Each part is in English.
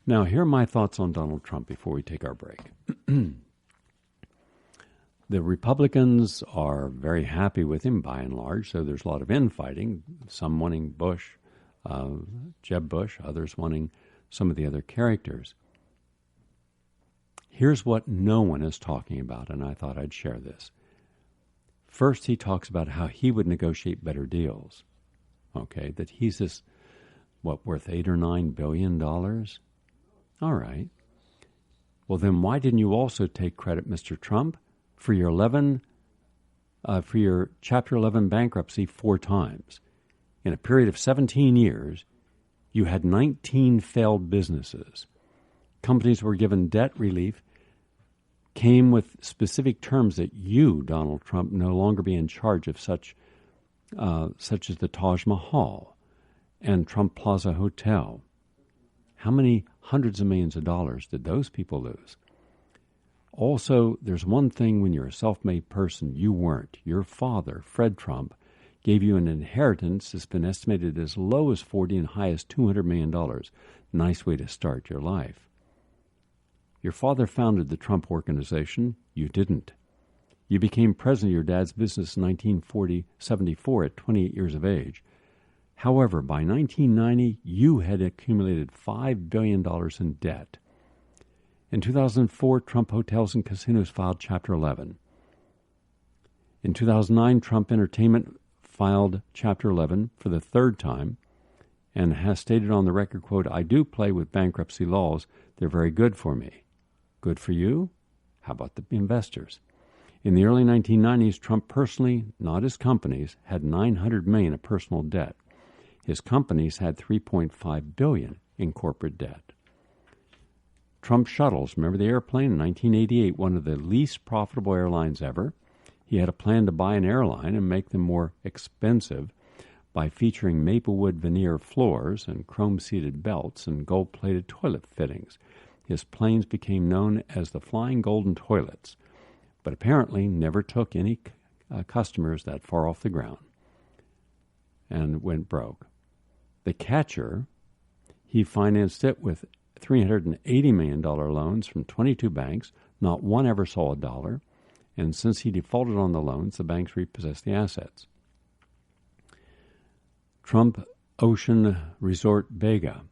Now, here are my thoughts on Donald Trump before we take our break. The Republicans are very happy with him by and large, so there's a lot of infighting, some wanting Bush, Jeb Bush, others wanting some of the other characters. Here's what no one is talking about, and I thought I'd share this. First, he talks about how he would negotiate better deals. Okay, that he's this, worth $8 or $9 billion? All right. Well, then why didn't you also take credit, Mr. Trump, for your Chapter 11 bankruptcy 4 times? In a period of 17 years, you had 19 failed businesses. Companies were given debt relief, came with specific terms that you, Donald Trump, no longer be in charge of such as the Taj Mahal and Trump Plaza Hotel. How many hundreds of millions of dollars did those people lose? Also, there's one thing when you're a self-made person you weren't. Your father, Fred Trump, gave you an inheritance that's been estimated as low as $40 and high as $200 million. Nice way to start your life. Your father founded the Trump Organization. You didn't. You became president of your dad's business in 1974 at 28 years of age. However, by 1990, you had accumulated $5 billion in debt. In 2004, Trump Hotels and Casinos filed Chapter 11. In 2009, Trump Entertainment filed Chapter 11 for the 3rd time and has stated on the record, quote, "I do play with bankruptcy laws. They're very good for me." Good for you? How about the investors? In the early 1990s, Trump personally, not his companies, had $900 million of personal debt. His companies had $3.5 billion in corporate debt. Trump Shuttles, remember the airplane? In 1988, one of the least profitable airlines ever. He had a plan to buy an airline and make them more expensive by featuring maplewood veneer floors and chrome-seated belts and gold-plated toilet fittings. His planes became known as the Flying Golden Toilets, but apparently never took any customers that far off the ground and went broke. The Catcher, he financed it with $380 million loans from 22 banks. Not one ever saw a dollar, and since he defaulted on the loans, the banks repossessed the assets. Trump Ocean Resort Vega,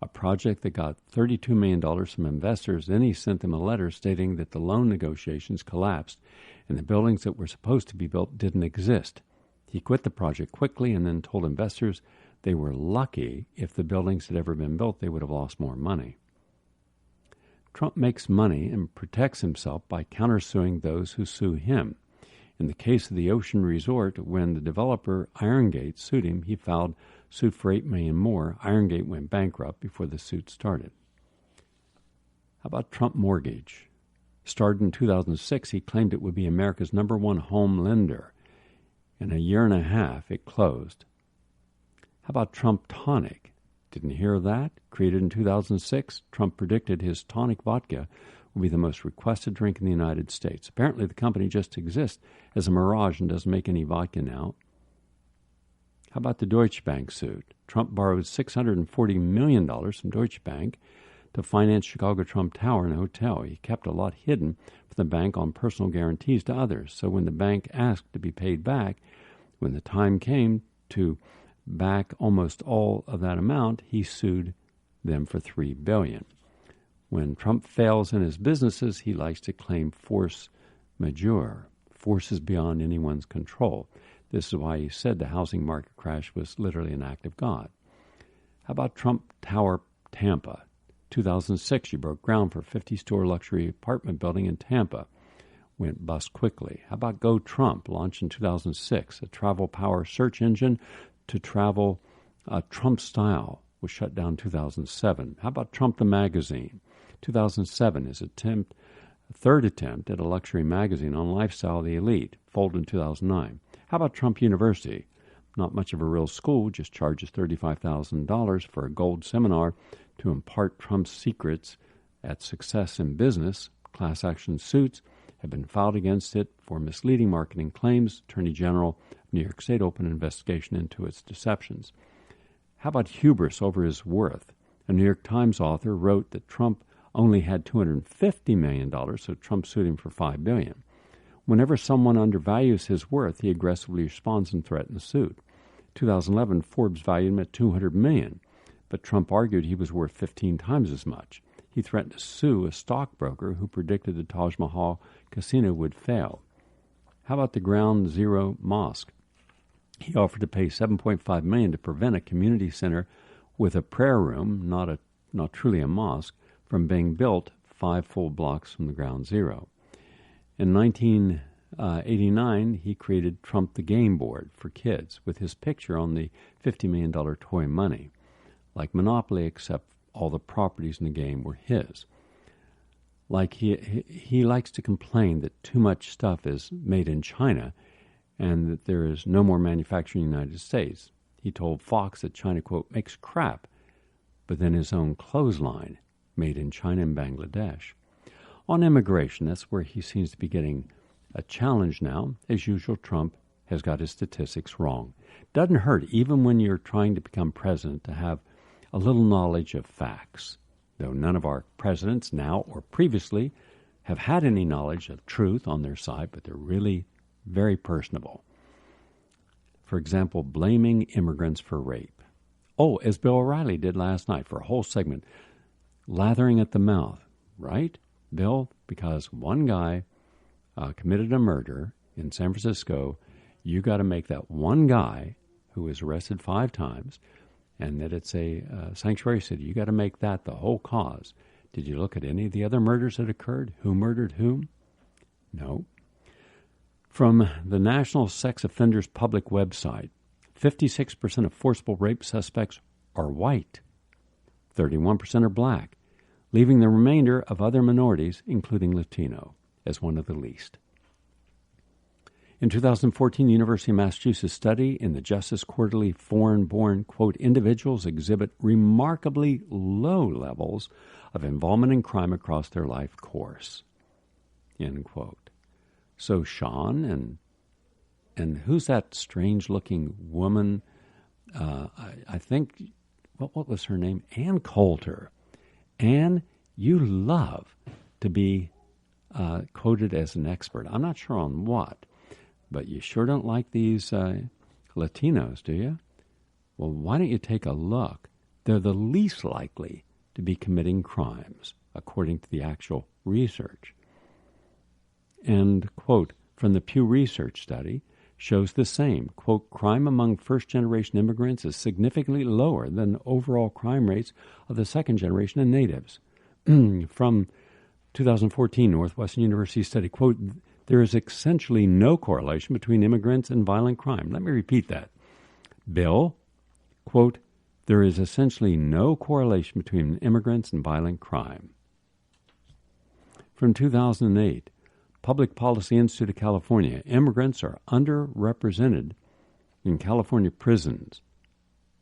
a project that got $32 million from investors. Then he sent them a letter stating that the loan negotiations collapsed and the buildings that were supposed to be built didn't exist. He quit the project quickly and then told investors they were lucky if the buildings had ever been built, they would have lost more money. Trump makes money and protects himself by countersuing those who sue him. In the case of the Ocean Resort, when the developer Irongate sued him, he filed suit for $8 million more. Irongate went bankrupt before the suit started. How about Trump Mortgage? Started in 2006, he claimed it would be America's #1 home lender. In a year and a half, it closed. How about Trump Tonic? Didn't hear of that? Created in 2006, Trump predicted his tonic vodka will be the most requested drink in the United States. Apparently, the company just exists as a mirage and doesn't make any vodka now. How about the Deutsche Bank suit? Trump borrowed $640 million from Deutsche Bank to finance Chicago Trump Tower and Hotel. He kept a lot hidden from the bank on personal guarantees to others. So when the bank asked to be paid back, when the time came to back almost all of that amount, he sued them for $3 billion. When Trump fails in his businesses, he likes to claim force majeure, forces beyond anyone's control. This is why he said the housing market crash was literally an act of God. How about Trump Tower Tampa? 2006, you broke ground for a 50-store luxury apartment building in Tampa. Went bust quickly. How about Go Trump, launched in 2006, a travel power search engine to travel Trump style, was shut down in 2007. How about Trump the Magazine? 2007, his third attempt at a luxury magazine on lifestyle of the elite, folded in 2009. How about Trump University? Not much of a real school, just charges $35,000 for a gold seminar to impart Trump's secrets at success in business. Class action suits have been filed against it for misleading marketing claims. Attorney General of New York State opened an investigation into its deceptions. How about hubris over his worth? A New York Times author wrote that Trump only had $250 million, so Trump sued him for $5 billion. Whenever someone undervalues his worth, he aggressively responds and threatens suit. 2011, Forbes valued him at $200 million, but Trump argued he was worth 15 times as much. He threatened to sue a stockbroker who predicted the Taj Mahal casino would fail. How about the Ground Zero Mosque? He offered to pay $7.5 million to prevent a community center with a prayer room, not truly a mosque, from being built 5 full blocks from the Ground Zero. In 1989, he created Trump the Game Board for kids with his picture on the $50 million toy money. Like Monopoly, except all the properties in the game were his. Like he likes to complain that too much stuff is made in China and that there is no more manufacturing in the United States. He told Fox that China, quote, makes crap, but then his own clothesline, made in China and Bangladesh. On immigration, that's where he seems to be getting a challenge now. As usual, Trump has got his statistics wrong. Doesn't hurt, even when you're trying to become president, to have a little knowledge of facts, though none of our presidents now or previously have had any knowledge of truth on their side, but they're really very personable. For example, blaming immigrants for rape. Oh, as Bill O'Reilly did last night for a whole segment, lathering at the mouth, right, Bill? Because one guy committed a murder in San Francisco, you got to make that one guy who was arrested 5 times, and that it's a sanctuary city, you got to make that the whole cause. Did you look at any of the other murders that occurred? Who murdered whom? No. From the National Sex Offenders Public website, 56% of forcible rape suspects are white. 31% are black, leaving the remainder of other minorities, including Latino, as one of the least. In 2014, the University of Massachusetts study in the Justice Quarterly foreign-born, quote, individuals exhibit remarkably low levels of involvement in crime across their life course, end quote. So Sean and who's that strange-looking woman? I think, what was her name? Ann Coulter. Ann, you love to be quoted as an expert. I'm not sure on what, but you sure don't like these Latinos, do you? Well, why don't you take a look? They're the least likely to be committing crimes, according to the actual research. And, quote, from the Pew Research study, shows the same. Quote, crime among first-generation immigrants is significantly lower than overall crime rates of the second-generation and natives. From 2014 Northwestern University study, quote, there is essentially no correlation between immigrants and violent crime. Let me repeat that. Bill, quote, there is essentially no correlation between immigrants and violent crime. From 2008, Public Policy Institute of California, immigrants are underrepresented in California prisons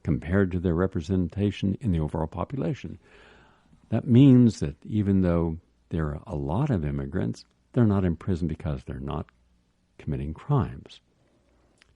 compared to their representation in the overall population. That means that even though there are a lot of immigrants, they're not in prison because they're not committing crimes.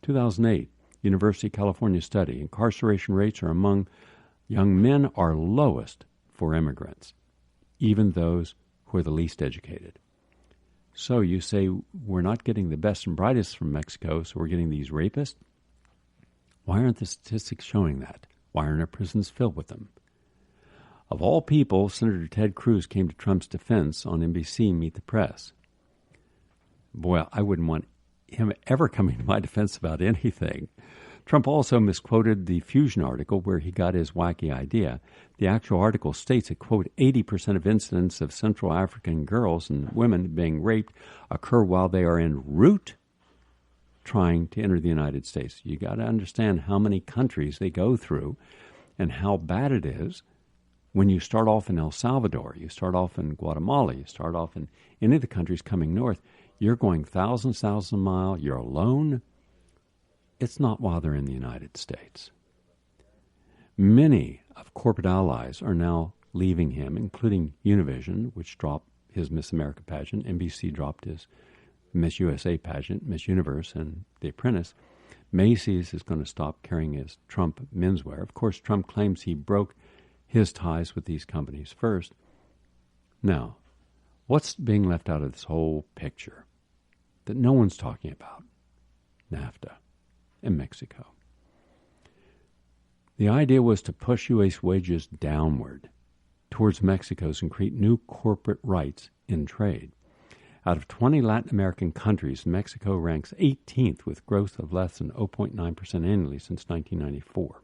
2008, University of California study, incarceration rates are among young men are lowest for immigrants, even those who are the least educated. So you say we're not getting the best and brightest from Mexico, so we're getting these rapists? Why aren't the statistics showing that? Why aren't our prisons filled with them? Of all people, Senator Ted Cruz came to Trump's defense on NBC Meet the Press. Boy, I wouldn't want him ever coming to my defense about anything. Trump also misquoted the Fusion article where he got his wacky idea. The actual article states that, quote, 80% of incidents of Central African girls and women being raped occur while they are en route trying to enter the United States. You got to understand how many countries they go through and how bad it is when you start off in El Salvador, you start off in Guatemala, you start off in any of the countries coming north. You're going thousands of miles, you're alone. It's not while they're in the United States. Many of corporate allies are now leaving him, including Univision, which dropped his Miss America pageant. NBC dropped his Miss USA pageant, Miss Universe, and The Apprentice. Macy's is going to stop carrying his Trump menswear. Of course, Trump claims he broke his ties with these companies first. Now, what's being left out of this whole picture that no one's talking about? NAFTA and Mexico. The idea was to push U.S. wages downward towards Mexico's and create new corporate rights in trade. Out of 20 Latin American countries, Mexico ranks 18th with growth of less than 0.9% annually since 1994.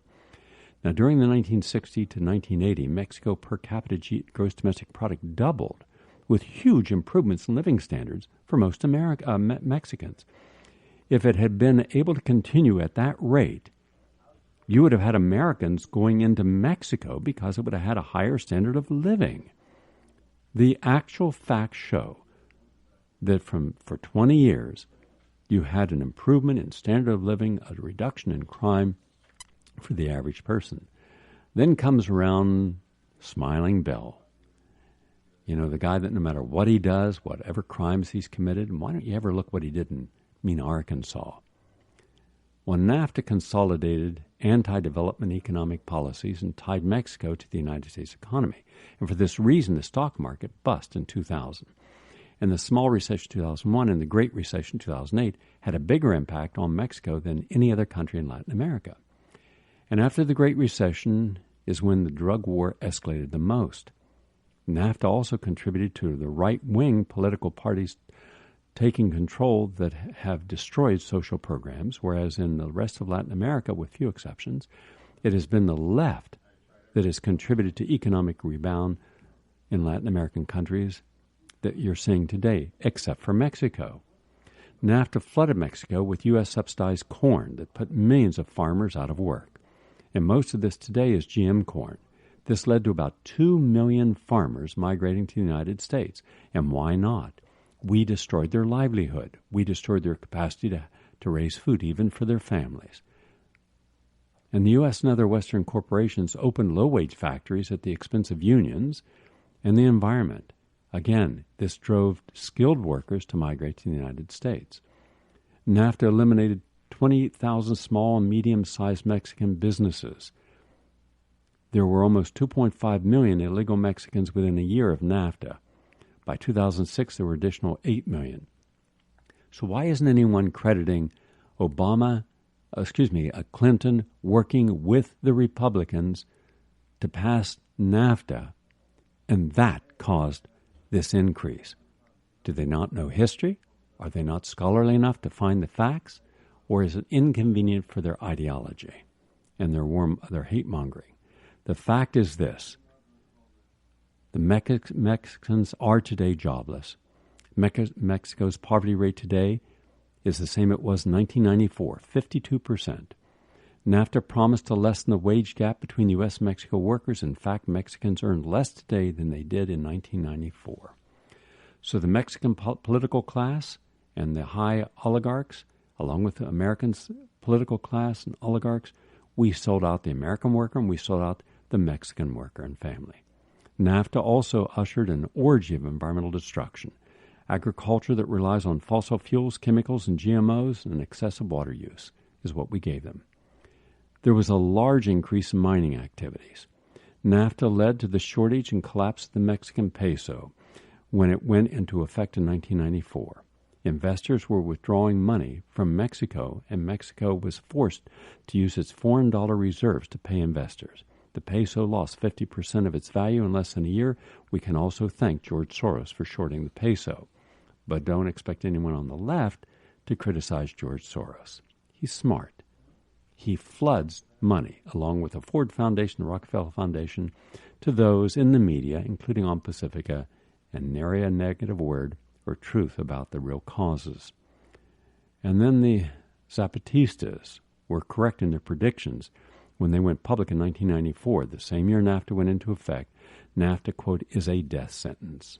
Now, during the 1960 to 1980, Mexico per capita gross domestic product doubled, with huge improvements in living standards for most Mexicans. If it had been able to continue at that rate, you would have had Americans going into Mexico because it would have had a higher standard of living. The actual facts show that for 20 years, you had an improvement in standard of living, a reduction in crime for the average person. Then comes around Smiling Bill. You know, the guy that no matter what he does, whatever crimes he's committed, and why don't you ever look what he did in Arkansas? When NAFTA consolidated anti-development economic policies and tied Mexico to the United States economy. And for this reason, the stock market bust in 2000. And the small recession 2001 and the Great Recession 2008 had a bigger impact on Mexico than any other country in Latin America. And after the Great Recession is when the drug war escalated the most. NAFTA also contributed to the right-wing political parties taking control that have destroyed social programs, whereas in the rest of Latin America, with few exceptions, it has been the left that has contributed to economic rebound in Latin American countries that you're seeing today, except for Mexico. NAFTA flooded Mexico with U.S. subsidized corn that put millions of farmers out of work. And most of this today is GM corn. This led to about 2 million farmers migrating to the United States. And why not? We destroyed their livelihood. We destroyed their capacity to raise food, even for their families. And the U.S. and other Western corporations opened low-wage factories at the expense of unions and the environment. Again, this drove skilled workers to migrate to the United States. NAFTA eliminated 28,000 small and medium-sized Mexican businesses. There were almost 2.5 million illegal Mexicans within a year of NAFTA. By 2006, there were additional 8 million. So why isn't anyone crediting Clinton working with the Republicans to pass NAFTA, and that caused this increase? Do they not know history? Are they not scholarly enough to find the facts? Or is it inconvenient for their ideology and their hate-mongering? The fact is this. The Mexicans are today jobless. Mexico's poverty rate today is the same it was in 1994, 52%. NAFTA promised to lessen the wage gap between U.S. and Mexico workers. In fact, Mexicans earn less today than they did in 1994. So the Mexican political class and the high oligarchs, along with the Americans' political class and oligarchs, we sold out the American worker and we sold out the Mexican worker and family. NAFTA also ushered an orgy of environmental destruction. Agriculture that relies on fossil fuels, chemicals, and GMOs, and excessive water use is what we gave them. There was a large increase in mining activities. NAFTA led to the shortage and collapse of the Mexican peso when it went into effect in 1994. Investors were withdrawing money from Mexico, and Mexico was forced to use its foreign dollar reserves to pay investors. The peso lost 50% of its value in less than a year. We can also thank George Soros for shorting the peso. But don't expect anyone on the left to criticize George Soros. He's smart. He floods money, along with the Ford Foundation, the Rockefeller Foundation, to those in the media, including on Pacifica, and nary a negative word or truth about the real causes. And then the Zapatistas were correct in their predictions when they went public in 1994, the same year NAFTA went into effect. NAFTA, quote, is a death sentence.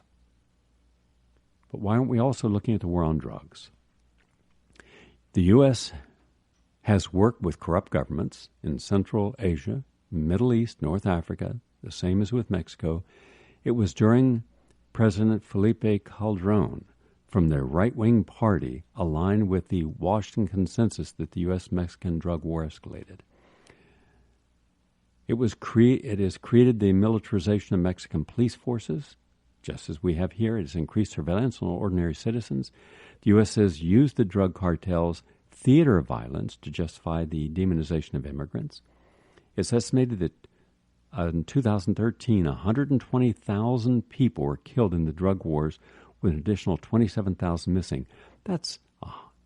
But why aren't we also looking at the war on drugs? The U.S. has worked with corrupt governments in Central Asia, Middle East, North Africa, the same as with Mexico. It was during President Felipe Calderón from the right-wing party aligned with the Washington consensus that the U.S.-Mexican drug war escalated. It has created the militarization of Mexican police forces, just as we have here. It has increased surveillance on ordinary citizens. The U.S. has used the drug cartels' theater of violence to justify the demonization of immigrants. It's estimated that in 2013, 120,000 people were killed in the drug wars, with an additional 27,000 missing.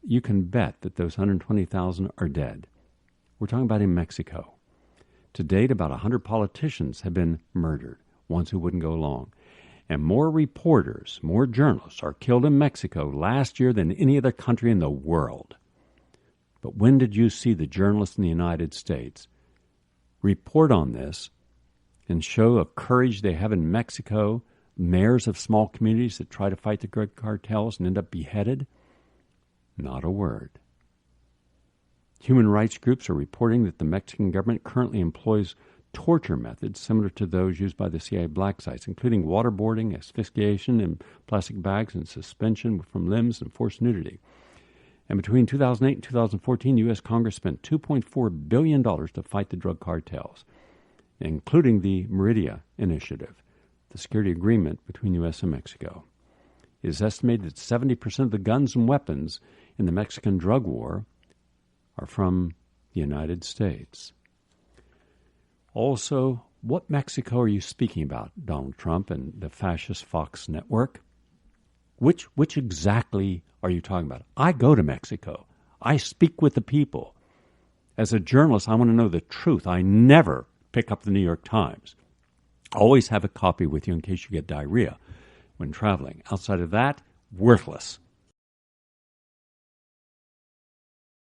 You can bet that those 120,000 are dead. We're talking about in Mexico. To date, about 100 politicians have been murdered, ones who wouldn't go along. And more reporters, more journalists are killed in Mexico last year than any other country in the world. But when did you see the journalists in the United States report on this and show the courage they have in Mexico, mayors of small communities that try to fight the drug cartels and end up beheaded? Not a word. Human rights groups are reporting that the Mexican government currently employs torture methods similar to those used by the CIA black sites, including waterboarding, asphyxiation in plastic bags, and suspension from limbs and forced nudity. And between 2008 and 2014, the U.S. Congress spent $2.4 billion to fight the drug cartels, including the Meridia Initiative, the security agreement between U.S. and Mexico. It is estimated that 70% of the guns and weapons in the Mexican drug war are from the United States. Also, what Mexico are you speaking about, Donald Trump and the fascist Fox network? Which exactly are you talking about? I go to Mexico. I speak with the people. As a journalist, I want to know the truth. I never pick up the New York Times. Always have a copy with you in case you get diarrhea when traveling. Outside of that, worthless.